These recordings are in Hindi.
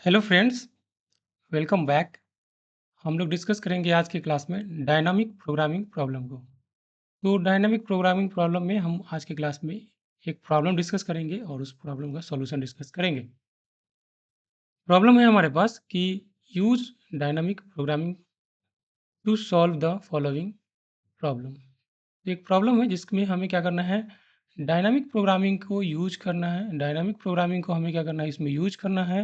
Hello friends, welcome back. हम लोग डिस्कस करेंगे आज की क्लास में डायनामिक प्रोग्रामिंग प्रॉब्लम को। तो डायनामिक प्रोग्रामिंग प्रॉब्लम में हम आज की क्लास में एक प्रॉब्लम डिस्कस करेंगे और उस प्रॉब्लम का सॉल्यूशन डिस्कस करेंगे। प्रॉब्लम है हमारे पास कि use dynamic programming to solve the following problem. एक प्रॉब्लम है जिसमें हमें क्या करना है, डायनामिक प्रोग्रामिंग को यूज करना है। डायनामिक प्रोग्रामिंग को हमें क्या करना है, इसमें यूज करना है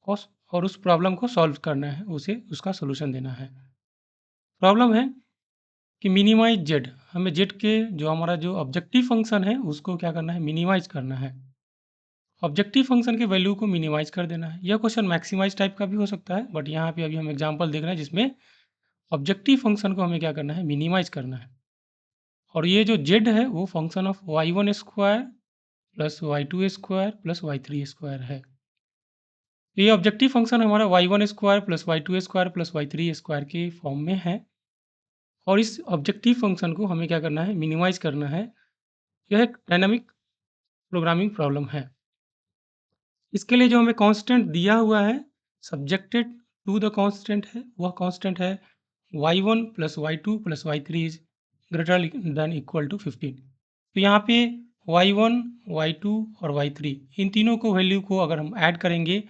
और उस प्रॉब्लम को सॉल्व करना है, उसे उसका सॉल्यूशन देना है। प्रॉब्लम है कि मिनिमाइज जेड, हमें जेड के जो हमारा जो ऑब्जेक्टिव फंक्शन है उसको क्या करना है, मिनिमाइज करना है। ऑब्जेक्टिव फंक्शन के वैल्यू को मिनिमाइज कर देना है। यह क्वेश्चन मैक्सिमाइज टाइप का भी हो सकता है, बट यहाँ पे अभी हम एग्जांपल देख रहे हैं जिसमें ऑब्जेक्टिव फंक्शन को हमें क्या करना है, मिनिमाइज करना है। और ये जो जेड है वो function of Y one square plus Y to square plus Y three square है। तो ये ऑब्जेक्टिव फंक्शन हमारा Y one square plus Y to square plus Y three square के फॉर्म में है। और इस ऑब्जेक्टिव फंक्शन को हमें क्या करना है, मिनिमाइज करना है। यह एक डायनामिक प्रोग्रामिंग प्रॉब्लम है। इसके लिए जो हमें कांस्टेंट दिया हुआ है, सब्जेक्टेड टू द कांस्टेंट है, वह कांस्टेंट है y1 plus Y two plus Y three is greater than equal to 15। तो यहाँ पे y1, y2 और y3 इन तीनों को वैल्यू को अगर हम ऐड करेंगे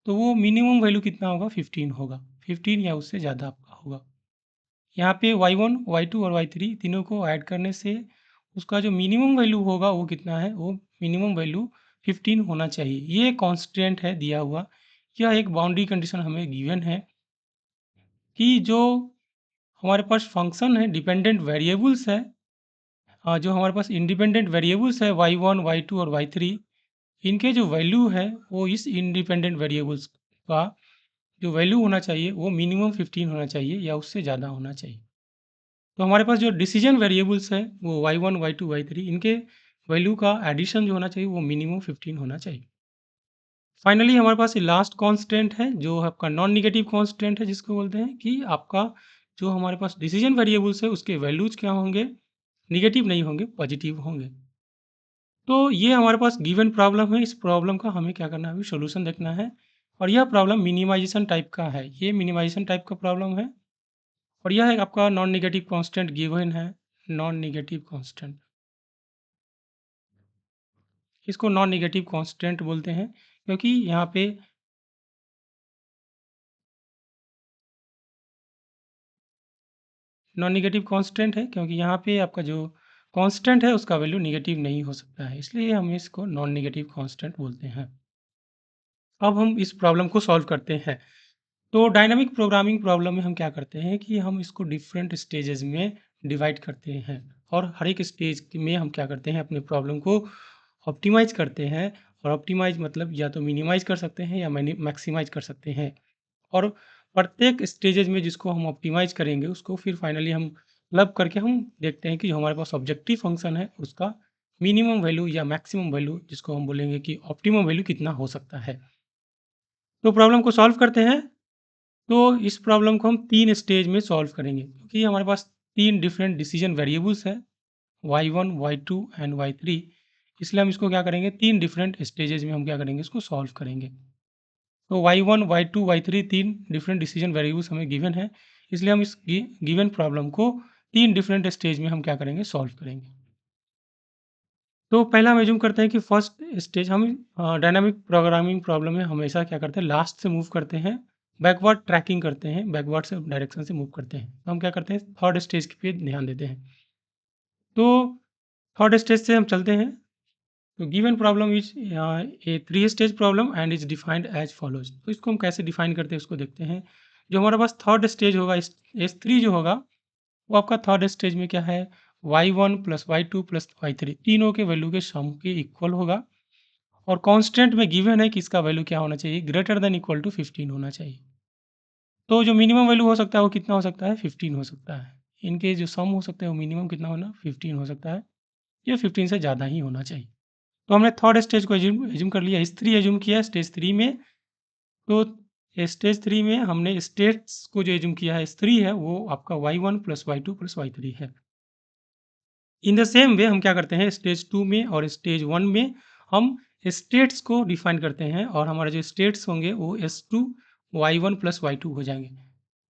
तो वो मिनिमम वैल्यू कितना होगा, 15 होगा। 15 या उससे ज़्यादा आपका होगा। यहाँ पे y1, y2 और y3 तीनों को ऐड करने से उसका जो मिनिमम वैल्यू होगा वो कितना है, वो मिनिमम वैल्यू 15 होना चाहिए। ये कांस्टेंट है दिया हुआ। यह एक बाउंड्री कंडीशन हमें गिवन है कि जो हमारे पास फंक्शन है, डिपेंडेंट वेरिएबल्स है, जो हमारे पास इंडिपेंडेंट वेरिएबल्स है y1, y2 और y3, इनके जो वैल्यू है वो इस इंडिपेंडेंट वेरिएबल्स का जो वैल्यू होना चाहिए वो मिनिमम 15 होना चाहिए या उससे ज़्यादा होना चाहिए। तो हमारे पास जो डिसीजन वेरिएबल्स हैं वो y1, y2, y3, इनके वैल्यू का एडिशन जो होना चाहिए वो मिनिमम 15 होना चाहिए। फाइनली हमारे पास लास्ट कांस्टेंट है जो आपका नॉन नेगेटिव कांस्टेंट है, जिसको बोलते हैं कि आपका जो हमारे पास डिसीजन वेरिएबल्स है उसके वैल्यूज क्या होंगे, निगेटिव नहीं होंगे, पॉजिटिव होंगे। तो ये हमारे पास गिवन प्रॉब्लम है। इस प्रॉब्लम का हमें क्या करना है, अभी सोल्यूशन देखना है। और यह प्रॉब्लम मिनिमाइजेशन टाइप का है, ये मिनिमाइजेशन टाइप का प्रॉब्लम है। और यह है आपका नॉन नेगेटिव कांस्टेंट गिवन है, नॉन नेगेटिव कांस्टेंट, इसको नॉन नेगेटिव कांस्टेंट बोलते हैं क्योंकि यहाँ पे नॉन नेगेटिव कांस्टेंट है क्योंकि यहाँ पे आपका जो कांस्टेंट है उसका वैल्यू नेगेटिव नहीं हो सकता है, इसलिए हम इसको नॉन नेगेटिव कांस्टेंट बोलते हैं। अब हम इस प्रॉब्लम को सॉल्व करते हैं। तो डायनामिक प्रोग्रामिंग प्रॉब्लम में हम क्या करते हैं कि हम इसको डिफरेंट स्टेजेस में डिवाइड करते हैं और हर एक स्टेज में हम क्या करते हैं, अपने प्रॉब्लम को ऑप्टिमाइज करते हैं। और ऑप्टिमाइज मतलब या तो मिनिमाइज कर सकते हैं या मैक्सिमाइज कर सकते हैं। और प्रत्येक स्टेजेज में जिसको हम ऑप्टिमाइज करेंगे उसको फिर फाइनली हम क्लब करके हम देखते हैं कि जो हमारे पास ऑब्जेक्टिव फंक्शन है उसका मिनिमम वैल्यू या मैक्सिमम वैल्यू, जिसको हम बोलेंगे कि ऑप्टिमम वैल्यू कितना हो सकता है। तो प्रॉब्लम को सॉल्व करते हैं। तो इस प्रॉब्लम को हम 3 स्टेज में सॉल्व करेंगे क्योंकि हमारे पास 3 डिफरेंट डिसीजन वेरिएबल्स है, y1, y2 एंड y3। इसलिए हम इसको क्या करेंगे, 3 डिफरेंट स्टेजेस में हम क्या करेंगे, इसको सॉल्व करेंगे। तो y1, y2, y3 3 different decision variables हमें गिवन है, इसलिए हम इस गिवन प्रॉब्लम को 3 डिफरेंट स्टेज में हम क्या करेंगे, सॉल्व करेंगे। तो पहला हम एज्यूम करते हैं कि फर्स्ट स्टेज हम डायनामिक प्रोग्रामिंग प्रॉब्लम में हमेशा क्या करते हैं, लास्ट से मूव करते हैं, बैकवर्ड ट्रैकिंग करते हैं, बैकवर्ड से डायरेक्शन से मूव करते हैं। तो हम क्या करते हैं, थर्ड स्टेज पे ध्यान देते हैं। तो थर्ड स्टेज से हम चलते हैं। तो given problem is a 3 stage problem and is defined as follows. तो इसको हम कैसे डिफाइन करते हैं उसको देखते हैं। जो हमारे पास थर्ड स्टेज होगा, S3 जो होगा वो आपका थर्ड स्टेज में क्या है, y1 plus Y two plus Y three तीनों के वैल्यू के सम के इक्वल होगा। और कांस्टेंट में गिवन है कि इसका वैल्यू क्या होना चाहिए, ग्रेटर देन इक्वल टू 15 होना चाहिए। तो जो मिनिमम वैल्यू हो सकता है वो कितना हो सकता है, 15 हो सकता है। इनके जो सम हो सकते हैं वो मिनिमम कितना होना, 15 हो सकता है। ये 15 से ज़्यादा ही होना चाहिए। तो हमने थर्ड स्टेज को एज्यूम कर लिया, S3 एज्यूम किया स्टेज 3 में। तो स्टेज 3 में हमने स्टेट्स को जो एज्यूम किया है, S3 है, वो आपका y1 plus Y two plus Y three है। इन द सेम वे हम क्या करते हैं, स्टेज 2 में और स्टेज 1 में हम स्टेट्स को डिफाइन करते हैं और हमारे जो स्टेट्स होंगे वो S2 Y1 प्लस Y2 हो जाएंगे।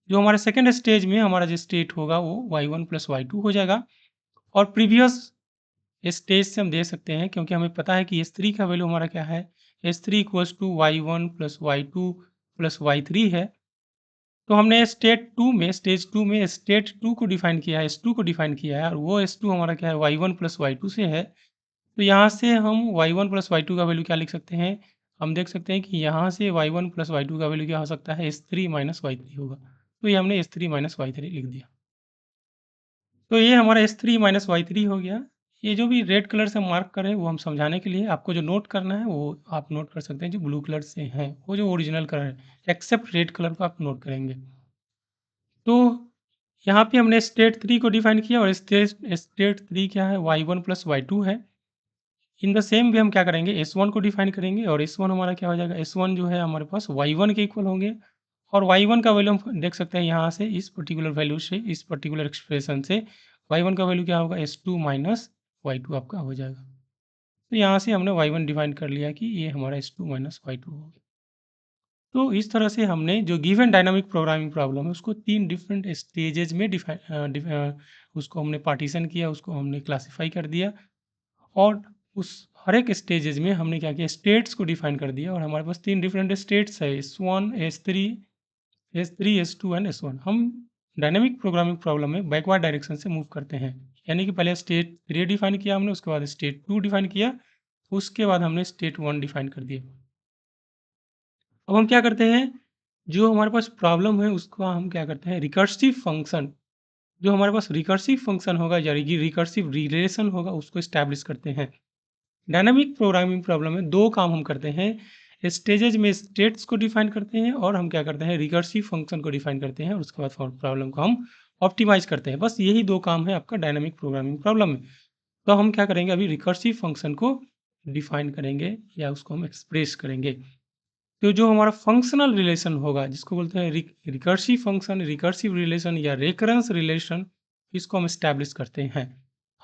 जो हमारे सेकेंड स्टेज में हमारा जो स्टेट होगा वो Y1 प्लस Y2 हो जाएगा और प्रीवियस स्टेज से हम दे सकते हैं क्योंकि हमें पता है कि S3 का वैल्यू हमारा क्या है, S3 equals to Y1 plus Y2 plus Y3 है। तो हमने स्टेज 2 में स्टेट 2 को डिफाइन किया है, S2 को डिफाइन किया है और वो S2 हमारा क्या है Y1 प्लस Y2 से है। तो यहाँ से हम Y1 प्लस Y2 का वैल्यू क्या लिख सकते हैं? हम देख सकते हैं कि यहाँ से Y1 प्लस Y2 का वैल्यू क्या हो सकता है? S3 माइनस Y3 होगा। तो ये हमने S3 माइनस Y3 लिख दिया। तो ये हमारा S3 माइनस Y3 हो गया। ये जो भी रेड कलर से मार्क कर रहे हैं वो हम समझाने के लिए, आपको जो नोट करना है वो आप नोट कर सकते हैं जो ब्लू कलर से हैं, वो जो ओरिजिनल कलर है, एक्सेप्ट रेड कलर को आप नोट करेंगे। तो यहाँ पे हमने स्टेट 3 को डिफाइन किया और स्टेट 3 क्या है? Y1 प्लस Y2 है। इन द सेम वे हम क्या करेंगे, S1 को डिफाइन करेंगे और S1 हमारा क्या हो जाएगा? S1 जो है हमारे पास Y1 के इक्वल होंगे और Y1 का वैल्यू हम देख सकते हैं यहाँ से, इस पर्टिकुलर वैल्यू से, इस पर्टिकुलर एक्सप्रेशन से Y1 का वैल्यू क्या होगा? S2 माइनस Y2 आपका हो जाएगा। तो यहाँ से हमने Y1 डिफाइन कर लिया कि ये हमारा S2 माइनस Y2 होगा। तो इस तरह से हमने जो गिवन डायनामिक प्रोग्रामिंग प्रॉब्लम है उसको 3 डिफरेंट स्टेजेज में उसको हमने पार्टीशन किया, उसको हमने क्लासिफाई कर दिया और उस हर एक स्टेजेज में हमने क्या किया, स्टेट्स को डिफाइन कर दिया और हमारे पास 3 डिफरेंट स्टेट्स है, S1, S3 S2 and S1। हम डायनामिक प्रोग्रामिंग प्रॉब्लम में बैकवर्ड डायरेक्शन से मूव करते हैं, यानी कि पहले स्टेट 3 डिफाइन किया हमने, उसके बाद स्टेट 2 डिफाइन किया, उसके बाद हमने स्टेट 1 डिफाइन कर दिया। अब हम क्या करते हैं, जो हमारे पास प्रॉब्लम है उसको हम क्या करते हैं, रिकर्सिव फंक्शन, जो हमारे पास रिकर्सिव फंक्शन होगा या रिकर्सिव रिलेशन होगा उसको इस्टेब्लिश करते हैं। डायनामिक प्रोग्रामिंग प्रॉब्लम में 2 काम हम करते हैं, स्टेजेज में स्टेट्स को डिफाइन करते हैं और हम क्या करते हैं, रिकर्सिव फंक्शन को डिफाइन करते हैं और उसके बाद प्रॉब्लम को हम ऑप्टिमाइज़ करते हैं। बस यही 2 काम है आपका डायनामिक प्रोग्रामिंग प्रॉब्लम में। तो हम क्या करेंगे, अभी रिकर्सिव फंक्शन को डिफाइन करेंगे या उसको हम एक्सप्रेस करेंगे। तो जो हमारा फंक्शनल रिलेशन होगा जिसको बोलते हैं रिकर्सिव फंक्शन, रिकर्सिव रिलेशन या रेकरेंस रिलेशन, इसको हम एस्टैब्लिश करते हैं।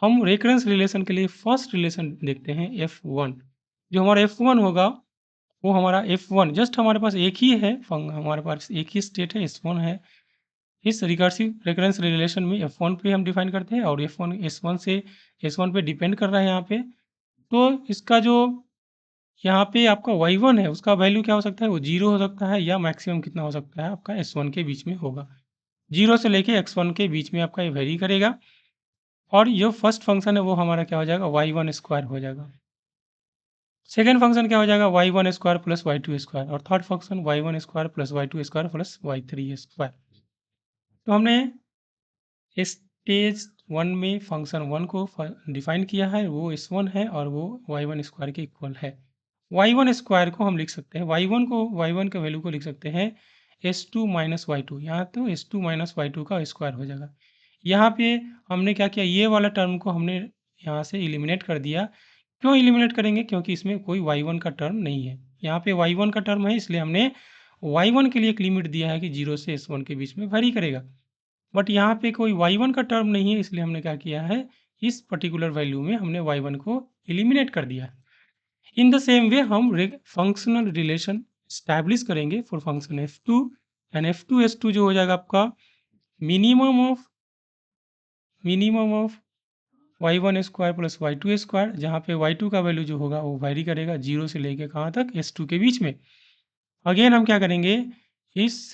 हम रेकरेंस रिलेशन के लिए फर्स्ट रिलेशन देखते हैं F1। जो हमारा F1 होगा वो हमारा F1 जस्ट हमारे पास एक ही है, हमारे पास एक ही स्टेट है, S1 है। इस रिकर्सिव रेकरेंस रिलेशन में F1 पे हम डिफाइन करते हैं और F1 S1 से S1 पे डिपेंड कर रहा है यहाँ पे। तो इसका जो यहाँ पे आपका y1 है उसका वैल्यू क्या हो सकता है, वो 0 हो सकता है या मैक्सिमम कितना हो सकता है आपका S1 के बीच में होगा। 0 से लेके x1 के बीच में आपका ये वेरी करेगा और जो फर्स्ट फंक्शन है वो हमारा क्या हो जाएगा, y1 स्क्वायर हो जाएगा। सेकंड फंक्शन क्या हो जाएगा, y1 square plus y2 square और third function y1 square plus y2 square plus y3 square. तो हमने स्टेज 1 में फंक्शन 1 को डिफाइन किया है, वो S1 है और वो y1 स्क्वायर के इक्वल है। y1 स्क्वायर को हम लिख सकते हैं, y1 का वैल्यू को लिख सकते हैं S2 माइनस Y2। यहाँ तो S2 माइनस Y2 का स्क्वायर हो जाएगा। यहाँ पे हमने क्या किया, ये वाला टर्म को हमने यहाँ से एलिमिनेट कर दिया। क्यों एलिमिनेट करेंगे, क्योंकि इसमें कोई y1 का टर्म नहीं है। यहाँ पे y1 का टर्म है इसलिए हमने y1 के लिए एक लिमिट दिया है कि 0 से S1 के बीच में वेरी करेगा। बट यहाँ पे कोई y1 का टर्म नहीं है इसलिए हमने क्या किया है, इस पर्टिकुलर वैल्यू में हमने y1 को एलिमिनेट कर दिया है। इन द सेम वे हम फंक्शनल रिलेशन स्टैब्लिश करेंगे for function F2 and F2 S2 जो हो जाएगा आपका minimum of y1 square plus y2 square, जहाँ पे y2 का वैल्यू जो होगा वो वेरी करेगा 0 से लेके कहाँ तक, S2 के बीच में। अगेन हम क्या करेंगे, इस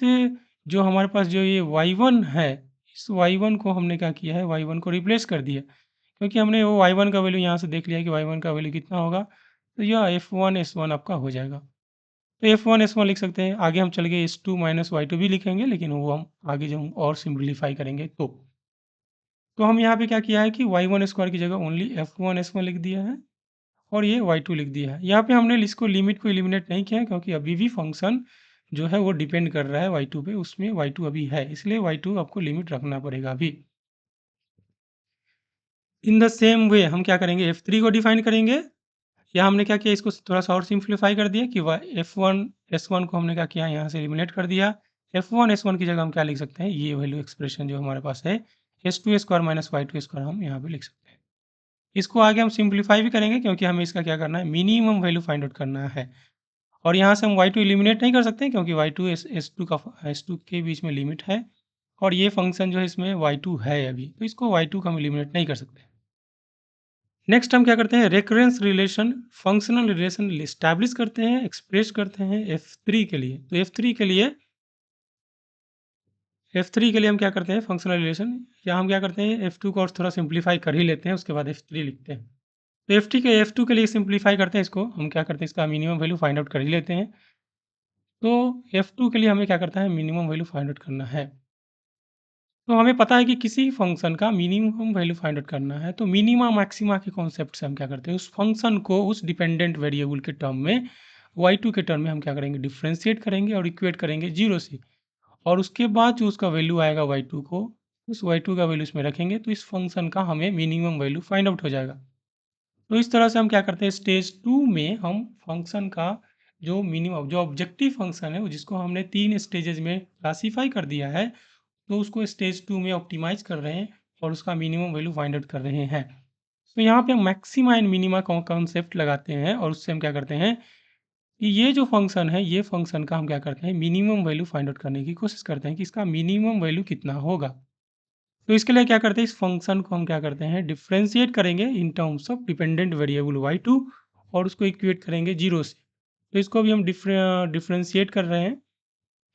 जो हमारे पास जो ये y1 है, इस y1 को हमने क्या किया है, y1 को रिप्लेस कर दिया क्योंकि हमने वो y1 का वैल्यू यहाँ से देख लिया कि y1 का वैल्यू कितना होगा। तो यह F1 S1 आपका हो जाएगा। तो F1 S1 लिख सकते हैं। आगे हम चल के S2 माइनस Y2 भी लिखेंगे लेकिन वो हम आगे जब हम और सिंप्लीफाई करेंगे तो हम यहाँ पे क्या किया है कि y1 स्क्वायर की जगह ओनली F1 S1 लिख दिया है और ये y2 लिख दिया है। यहाँ पे हमने इसको लिमिट को एलिमिनेट नहीं किया है क्योंकि अभी भी फंक्शन जो है वो डिपेंड कर रहा है y2 पे, उसमें y2 अभी है इसलिए y2 आपको लिमिट रखना पड़ेगा अभी। इन द सेम वे हम क्या करेंगे, F3 को डिफाइन करेंगे। यहाँ हमने क्या किया, इसको थोड़ा सा और सिंप्लीफाई कर दिया कि F1 S1 को हमने क्या किया, यहाँ से एलिमिनेट कर दिया। F1 S1 की जगह हम क्या लिख सकते हैं, ये वैल्यू एक्सप्रेशन जो हमारे पास है S2 square minus Y2 square हम यहाँ पे लिख सकते हैं। इसको आगे हम सिंप्लीफाई भी करेंगे क्योंकि हमें इसका क्या करना है, मिनिमम वैल्यू फाइंड आउट करना है। और यहाँ से हम y2 एलिमिनेट नहीं कर सकते क्योंकि y2 S2 का S2 के बीच में लिमिट है और ये फंक्शन जो है इसमें y2 है अभी, तो इसको y2 का हम एलिमिनेट नहीं कर सकते। नेक्स्ट हम क्या करते हैं, recurrence relation, functional relation establish करते हैं, एक्सप्रेस करते हैं F3 के लिए। तो F3 के लिए हम क्या करते हैं, फंक्शनल रिलेशन, या हम क्या करते हैं F2 को और थोड़ा सिंप्लीफाई कर ही लेते हैं, उसके बाद F3 लिखते हैं। तो F2 के लिए सिंप्लीफाई करते हैं, इसको हम क्या करते हैं, इसका मिनिमम वैल्यू फाइंड आउट कर ही लेते हैं। तो F2 के लिए हमें क्या करता है, मिनिमम वैल्यू फाइंड आउट करना है। तो हमें पता है कि किसी फंक्शन का मिनिमम वैल्यू फाइंड आउट करना है, तो मिनिमा मैक्सिमा के कॉन्सेप्ट से हम क्या करते हैं, उस फंक्शन को उस डिपेंडेंट वेरिएबल के टर्म में, y2 के टर्म में हम क्या करेंगे, डिफरेंशिएट करेंगे और इक्वेट करेंगे 0 से। और उसके बाद जो उसका वैल्यू आएगा y2 को, उस y2 का वैल्यू इसमें रखेंगे, तो इस फंक्शन का हमें मिनिमम वैल्यू फाइंड आउट हो जाएगा। तो इस तरह से हम क्या करते हैं, स्टेज 2 में हम फंक्शन का जो ऑब्जेक्टिव फंक्शन है, जिसको हमने 3 स्टेजेस में क्लासीफाई कर दिया है, तो उसको स्टेज 2 में ऑप्टिमाइज़ कर रहे हैं और उसका मिनिमम वैल्यू फाइंड आउट कर रहे हैं। तो यहाँ पे हम मैक्सिमा एंड मिनिमा कॉन्सेप्ट लगाते हैं और उससे हम क्या करते हैं कि ये जो फंक्शन है, ये फंक्शन का हम क्या करते हैं, मिनिमम वैल्यू फाइंड आउट करने की कोशिश करते हैं कि इसका मिनिमम वैल्यू कितना होगा। तो इसके लिए क्या करते हैं, इस फंक्शन को हम क्या करते हैं, डिफरेंशिएट करेंगे in terms of dependent variable y2 और उसको इक्वेट करेंगे 0 से। तो इसको भी हम डिफरेंशिएट कर रहे हैं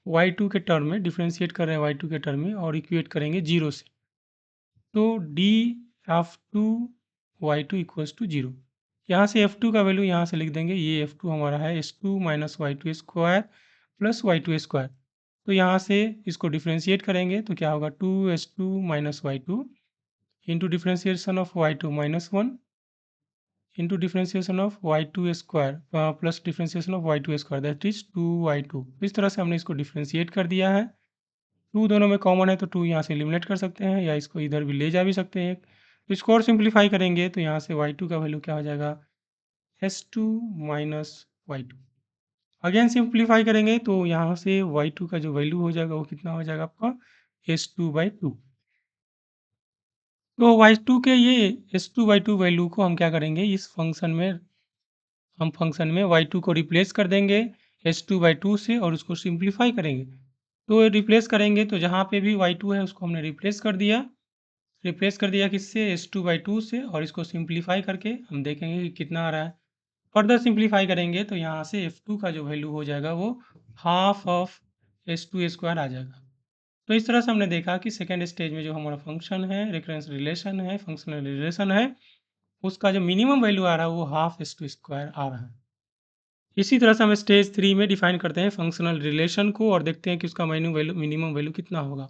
y2 के टर्म में, डिफरेंशिएट कर रहे हैं y2 के टर्म में और इक्वेट करेंगे 0 से। तो D f2 y2 equals to 0। यहाँ से f2 का वैल्यू यहाँ से लिख देंगे, ये f2 हमारा है s2 minus y2 square plus y2 square. तो यहाँ से इसको डिफरेंशिएट करेंगे तो क्या होगा, 2s2 minus y2 into differentiation of y2 minus 1 into differentiation of y2 square plus differentiation of y2 square, that is 2y2। इस तरह से हमने इसको डिफरेंशिएट कर दिया है। 2 दोनों में कॉमन है तो 2 यहाँ से एलिमिनेट कर सकते हैं या इसको इधर भी ले जा भी सकते हैं। तो इसको और सिंप्लीफाई करेंगे तो यहाँ से y2 का वैल्यू क्या हो जाएगा, s2 minus y2। Again simplify करेंगे तो यहाँ से y2 का जो वैल्यू हो जाएगा वो कितना हो जाएगा आपका, s2/2। तो y2 के ये s2/2 वैल्यू को हम क्या करेंगे, इस फंक्शन में हम फंक्शन में y2 को रिप्लेस कर देंगे s2/2 से और उसको सिंप्लीफाई करेंगे। तो रिप्लेस करेंगे तो जहाँ पे भी y2 है उसको हमने रिप्लेस कर दिया किससे, s2/2 से, और इसको सिंप्लीफाई करके हम देखेंगे कि कितना आ रहा है। फर्दर सिंप्लीफाई करेंगे तो यहाँ से f2 का जो वैल्यू हो जाएगा वो हाफ ऑफ s2 स्क्वायर आ जाएगा। तो इस तरह से हमने देखा कि सेकेंड स्टेज में जो हमारा फंक्शन है, रेफरेंस रिलेशन है, फंक्शनल रिलेशन है, उसका जो मिनिमम वैल्यू आ रहा है वो हाफ s2 स्क्वायर आ रहा है। इसी तरह से हम स्टेज 3 में डिफाइन करते हैं फंक्शनल रिलेशन को और देखते हैं कि उसका मिनिमम वैल्यू कितना होगा।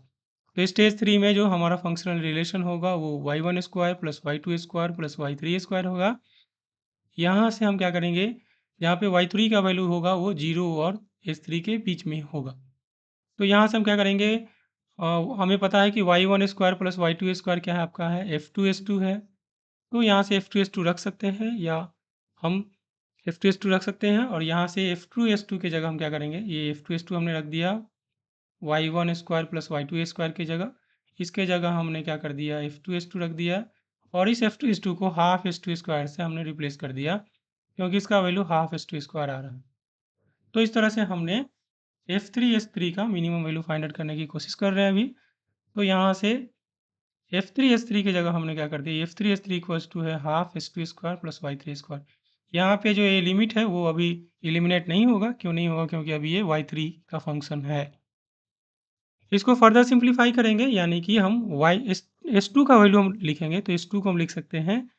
तो स्टेज 3 में जो हमारा फंक्शनल रिलेशन होगा वो y1 square plus y2 square plus y3 square होगा। यहाँ से हम क्या करेंगे, जहाँ पे y3 का वैल्यू होगा वो 0 और s3 के बीच में होगा। तो यहाँ से हम क्या करेंगे, हमें पता है कि y1 square plus y2 square क्या है, आपका है f2s2 है। तो यहाँ से f2s2 रख सकते हैं या हम f2s2 रख सकते हैं और यहाँ से f2s2 की जगह हम क्या करेंगे, ये f2s2 हमने रख दिया y1 square plus y2 square की जगह। इसके जगह हमने क्या कर दिया, f2s2 रख दिया और इस f2s2 को हाफ s2 स्क्वायर से हमने रिप्लेस कर दिया क्योंकि इसका वैल्यू हाफ s2 स्क्वायर आ रहा है। तो इस तरह से हमने f3s3 का मिनिमम वैल्यू फाइंड आउट करने की कोशिश कर रहे हैं अभी। तो यहाँ से f3s3 की जगह हमने क्या कर दिया, f3s3 इक्वल्स टू है half s2 square plus y3 square. यहाँ पे जो ये लिमिट है वो अभी एलिमिनेट नहीं होगा, क्यों नहीं होगा, क्योंकि अभी ये y3 का फंक्शन है। इसको फर्दर सिंप्लीफाई करेंगे यानी कि हम s2 का वैल्यू हम लिखेंगे तो s2 को हम लिख सकते हैं,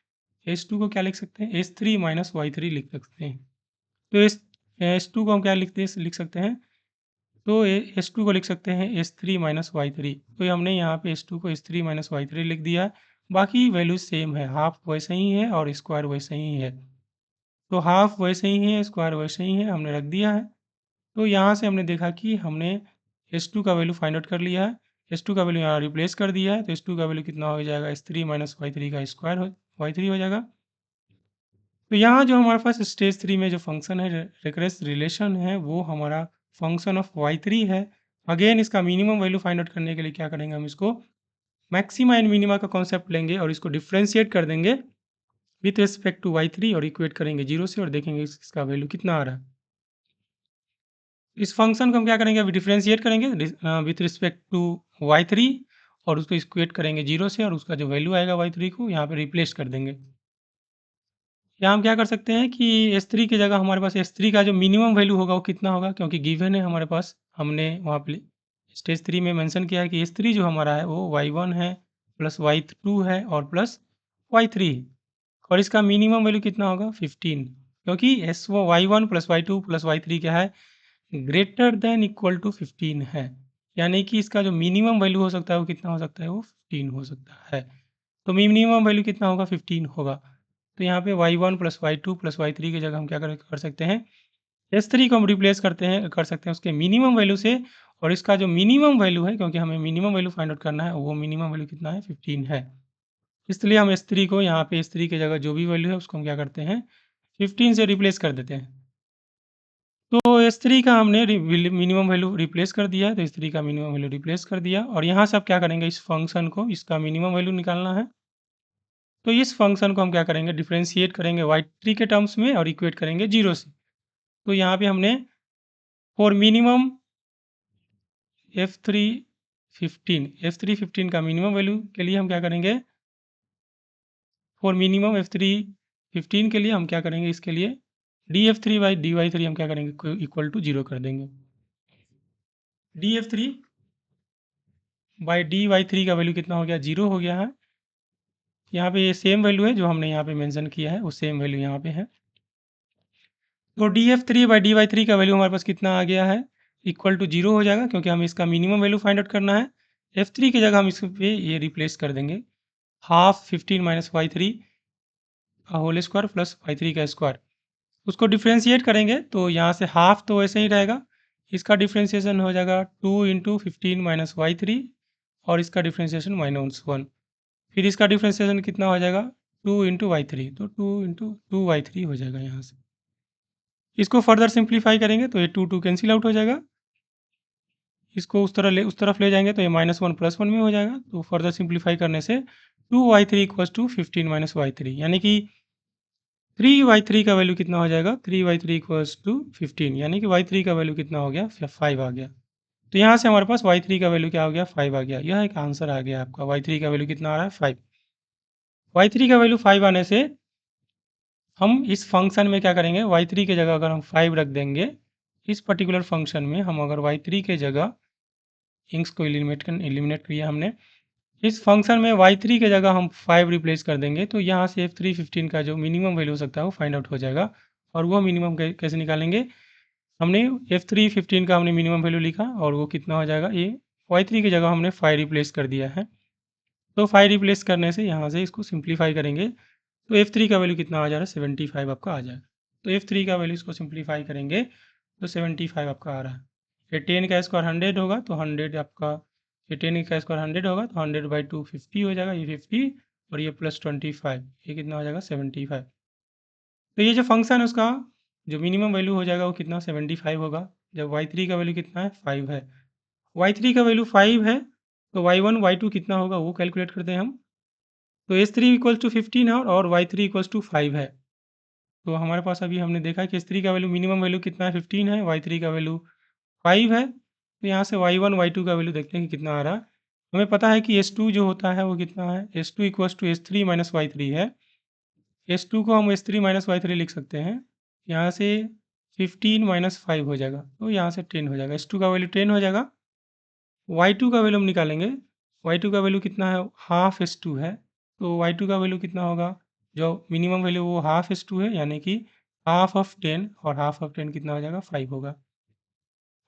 s2 को क्या लिख सकते हैं, s3 माइनस y3 लिख सकते हैं। तो s2 को हम क्या लिख सकते हैं, तो s2 को लिख सकते हैं s3 माइनस y3। तो ये हमने यहाँ पे s2 को s3 माइनस y3 लिख दिया। बाकी वैल्यू सेम है, हाफ वैसे ही है और स्क्वायर वैसे ही है। तो हाफ वैसे ही है, स्क्वायर वैसे ही है, हमने रख दिया है। तो यहाँ से हमने देखा कि हमने s2 का वैल्यू फाइंड आउट कर लिया है। s2 का वैल्यू यहाँ रिप्लेस कर दिया है तो s2 का वैल्यू कितना हो जाएगा, s3 माइनस y3 का स्क्वायर y3 हो जाएगा। तो यहाँ जो हमारे पास स्टेज 3 में जो फंक्शन है, रिकरेंस रिलेशन है, वो हमारा फंक्शन ऑफ y3 है। अगेन इसका मिनिमम वैल्यू फाइंड आउट करने के लिए क्या करेंगे, हम इसको मैक्सिमा एंड मिनिमा का कॉन्सेप्ट लेंगे और इसको डिफरेंशिएट कर देंगे विथ रिस्पेक्ट टू y3 और इक्वेट करेंगे 0 से और देखेंगे इसका वैल्यू कितना आ रहा है। इस फंक्शन को हम क्या करेंगे, अभी डिफरेंशिएट करेंगे विथ रिस्पेक्ट टू y3 और उसको इक्वेट करेंगे 0 से और उसका जो वैल्यू आएगा y3 को यहाँ पे रिप्लेस कर देंगे। यहाँ हम क्या कर सकते हैं कि S3 की जगह हमारे पास S3 का जो मिनिमम वैल्यू होगा वो कितना होगा, क्योंकि गिवन है हमारे पास, हमने वहाँ पे स्टेज 3 में मेंशन किया है कि S3 जो हमारा है वो y1 है प्लस y2 है और प्लस y3 है और इसका मिनिमम वैल्यू कितना होगा 15, क्योंकि एस वो y1 plus y2 plus y3 क्या है, ग्रेटर देन इक्वल टू 15 है। यानी कि इसका जो मिनिमम वैल्यू हो सकता है वो कितना हो सकता है, वो 15 हो सकता है। तो मिनिमम वैल्यू कितना होगा, 15 होगा। तो यहाँ पे y1 plus y2 plus y3 की जगह हम क्या कर सकते हैं, S3 को हम रिप्लेस कर सकते हैं उसके मिनिमम वैल्यू से और इसका जो मिनिमम वैल्यू है, क्योंकि हमें मिनिमम वैल्यू फाइंड आउट करना है, वो मिनिमम वैल्यू कितना है, 15 है। इसलिए हम S3 को यहाँ पे S3 की जगह जो भी वैल्यू है उसको हम क्या करते हैं, 15 से रिप्लेस कर देते हैं। तो S3 का हमने मिनिमम वैल्यू रिप्लेस कर दिया है, तो S3 का मिनिमम वैल्यू रिप्लेस कर दिया और यहाँ से अब क्या करेंगे, इस फंक्शन को इसका मिनिमम वैल्यू निकालना है। तो इस फंक्शन को हम क्या करेंगे, डिफरेंशिएट करेंगे y3 के टर्म्स में और इक्वेट करेंगे 0 से। तो यहाँ पे हमने फॉर मिनिमम f3 15 का मिनिमम वैल्यू के लिए हम क्या करेंगे, फॉर मिनिमम f3 15 के लिए हम क्या करेंगे, इसके लिए df3 बाई dy3 हम क्या करेंगे, इक्वल टू 0 कर देंगे। df3 बाई dy3 का वैल्यू कितना हो गया, 0 हो गया है। यहाँ पे ये सेम वैल्यू है जो हमने यहाँ पे मेंशन किया है, वो सेम वैल्यू यहाँ पे है। तो df3 बाई dy3 का वैल्यू हमारे पास कितना आ गया है, इक्वल टू 0 हो जाएगा, क्योंकि हमें इसका मिनिमम वैल्यू फाइंड आउट करना है। f3 की जगह हम इस पे ये रिप्लेस कर देंगे, हाफ 15 माइनस y3 का होल स्क्वायर प्लस y3 का स्क्वायर। उसको डिफ्रेंशिएट करेंगे तो यहाँ से हाफ तो वैसे ही रहेगा, इसका डिफ्रेंशिएशन हो जाएगा 2 इंटू 15 माइनस y3 और इसका डिफ्रेंशिएशन -1। फिर इसका डिफ्रेंशिएशन कितना हो जाएगा, 2 इंटू y3, तो 2 इंटू 2y3 हो जाएगा यहाँ से। इसको फर्दर सिंप्लीफाई करेंगे तो ये 2 कैंसिल आउट हो जाएगा। इसको उस तरफ ले जाएंगे तो ये -1 +1 में हो जाएगा। तो फर्दर सिंप्लीफाई करने से 2y3 equals to 15 minus y3, यानी कि 3y3 का वैल्यू कितना हो जाएगा, 3y3 इक्वल्स टू 15, यानी कि y3 का वैल्यू कितना हो गया, 5 आ गया। तो यहाँ से हमारे पास y3 का वैल्यू क्या हो गया, 5 आ गया। यह एक आंसर आ गया आपका, y3 का वैल्यू कितना आ रहा है, 5। y3 का वैल्यू 5 आने से हम इस फंक्शन में क्या करेंगे, y3 की जगह अगर हम 5 रख देंगे, इस पर्टिकुलर फंक्शन में हम अगर y3 की जगह इंक्स को एलिमिनेट किया हमने, इस फंक्शन में y3 की जगह हम 5 रिप्लेस कर देंगे, तो यहाँ से f3 15 का जो मिनिमम वैल्यू हो सकता है वो फाइंड आउट हो जाएगा। और वो मिनिमम कैसे निकालेंगे, हमने f3 15 का हमने मिनिमम वैल्यू लिखा और वो कितना हो जाएगा, ये y3 की जगह हमने 5 रिप्लेस कर दिया है। तो 5 रिप्लेस करने से यहाँ से इसको सिंप्लीफाई करेंगे तो f3 का वैल्यू कितना आ जा रहा है, 75 आपका आ जाएगा। तो f3 का वैल्यू इसको सिंप्लीफाई करेंगे तो 75 आपका आ रहा है। ये 10 का स्क्वायर 100 होगा तो 100 आपका, ये 10 का स्क्वायर 100 होगा तो 100/2 50 हो जाएगा, ये 50 और ये प्लस 25, ये कितना हो जाएगा, 75। तो ये जो फंक्शन है उसका जो मिनिमम वैल्यू हो जाएगा वो कितना, 75 होगा, जब y3 का वैल्यू कितना है, 5 है। y3 का वैल्यू 5 है तो y1 y2 कितना होगा वो कैलकुलेट करते हैं हम। तो S3 इक्वल्स टू 15 है और y3 इक्वल्स टू 5 है। तो हमारे पास अभी हमने देखा कि S3 का वैल्यू मिनिमम वैल्यू कितना है, 15 है, y3 का वैल्यू 5 है। तो यहाँ से y1 y2 का वैल्यू देखते हैं कि कितना आ रहा है। हमें पता है कि S2 जो होता है वो कितना है, S2 equals to S3 minus y3 है। S2 को हम S3 माइनस y3 लिख सकते हैं। यहाँ से 15 माइनस 5 हो जाएगा तो यहाँ से 10 हो जाएगा, S2 का वैल्यू 10 हो जाएगा। y2 का वैल्यू हम निकालेंगे, y2 का वैल्यू कितना है, हाफ S2 है। तो y2 का वैल्यू कितना होगा, जो मिनिमम वैल्यू वो हाफ S2 है, यानी कि हाफ ऑफ 10 और हाफ ऑफ 10 कितना हो जाएगा, 5 होगा।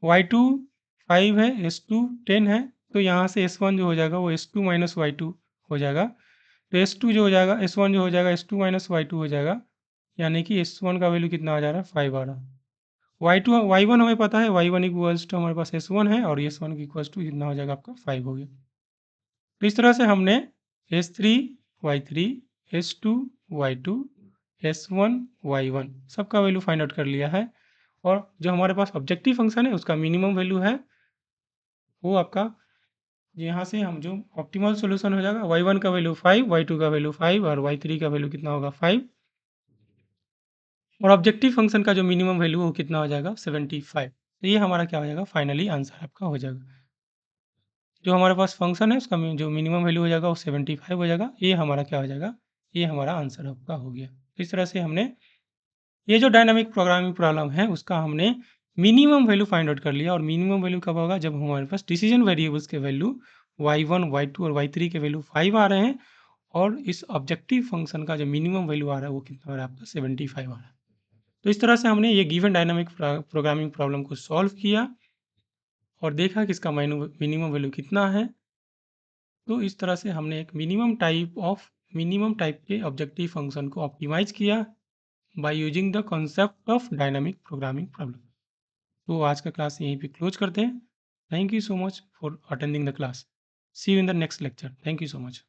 y2 5 है, S2 10 है, तो यहाँ से S1 जो हो जाएगा वो S2 माइनस y2 हो जाएगा। तो S2 जो हो जाएगा, S1 जो हो जाएगा S2 माइनस y2 हो जाएगा, यानी कि S1 का वैल्यू कितना आ जा रहा है, 5 आ रहा है। y1 हमें पता है, y1 इक्वल्स टू हमारे पास S1 है और S1 इक्वल्स टू कितना हो जाएगा आपका, 5 हो गया। तो इस तरह से हमने S3 y3 S2 y2 S1 y1 सबका वैल्यू फाइंड आउट कर लिया है और जो हमारे पास ऑब्जेक्टिव फंक्शन है उसका मिनिमम वैल्यू है वो आपका यहाँ से हम जो ऑप्टिमल सॉल्यूशन हो जाएगा, y1 का वैल्यू 5, y2 का वैल्यू 5 और y3 का वैल्यू कितना होगा 5, और ऑब्जेक्टिव फंक्शन का जो मिनिमम वैल्यू वो कितना हो जाएगा 75। तो ये हमारा क्या हो जाएगा, फाइनली आंसर आपका हो जाएगा। जो हमारे पास फंक्शन है उसका जो मिनिमम वैल्यू हो जाएगा वो 75 हो जाएगा। ये हमारा क्या हो जाएगा, ये हमारा आंसर आपका हो गया। इस तरह से हमने ये जो डायनामिक प्रोग्रामिंग प्रॉब्लम है उसका हमने मिनिमम वैल्यू फाइंड आउट कर लिया। और मिनिमम वैल्यू कब होगा, जब हमारे पास डिसीजन वेरिएबल्स के वैल्यू y1, y2 और y3 के वैल्यू 5 आ रहे हैं, और इस ऑब्जेक्टिव फंक्शन का जो मिनिमम वैल्यू आ रहा है वो कितना आ रहा है आपका 75 आ रहा है। तो इस तरह से हमने ये गिवन डायनामिक प्रोग्रामिंग प्रॉब्लम को सॉल्व किया और देखा कि इसका मिनिमम वैल्यू कितना है। तो इस तरह से हमने एक मिनिमम टाइप के ऑब्जेक्टिव फंक्शन को ऑप्टिमाइज किया by using the concept of dynamic programming problem. तो आज का क्लास यहीं पे क्लोज करते हैं। Thank you so much for attending the class. See you in the next lecture. Thank you so much.